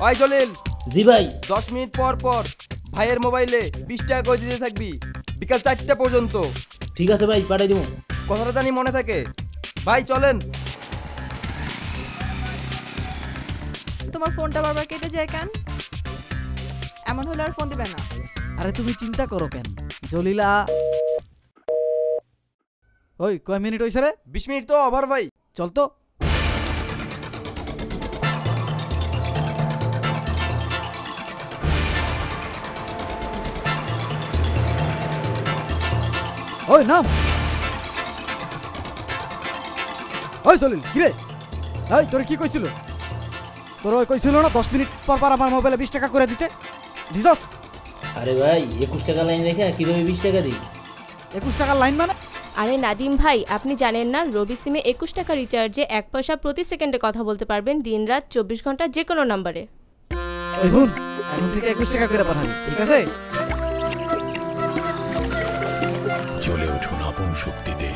ওই জলিল। জি ভাই। 10 মিনিট পর পর ভাইয়ের মোবাইলে 20 টাকা করে দিতে থাকবি, বিকাল 4টা পর্যন্ত। ঠিক আছে ভাই, পাঠিয়ে দিব। কথাটা জানি মনে থাকে। ভাই চলেন। তোমার ফোনটা বারবার কেটে যায় কেন? এমন হলে আর ফোন দিবে না। আরে তুমি চিন্তা করো কেন জলিলা। ওই কয় মিনিট হইছে রে? 20 মিনিট তো ওভার ভাই। চল তো। ওই নাম। ওই জলিল কিরে, এই তোর কি কইছিল? তোর ওই কইছিল না 10 মিনিট পর পর আমার মোবাইলে 20 টাকা করে দিতে? দিছস? আরে ভাই 21 টাকা লাইন রেখে কিভাবে 20 টাকা দিই? 21 টাকার লাইন মানে? আরে নাদিম ভাই, আপনি জানেন না রবি সিমে 21 টাকা রিচার্জে 1 পয়সা প্রতি সেকেন্ডে কথা বলতে পারবেন দিন রাত 24 ঘন্টা যে কোনো নম্বরে। ওই হুন, এখন থেকে 21 টাকা করে পাঠাবি, ঠিক আছে? জ্বলে উঠুন আপন শক্তিতে।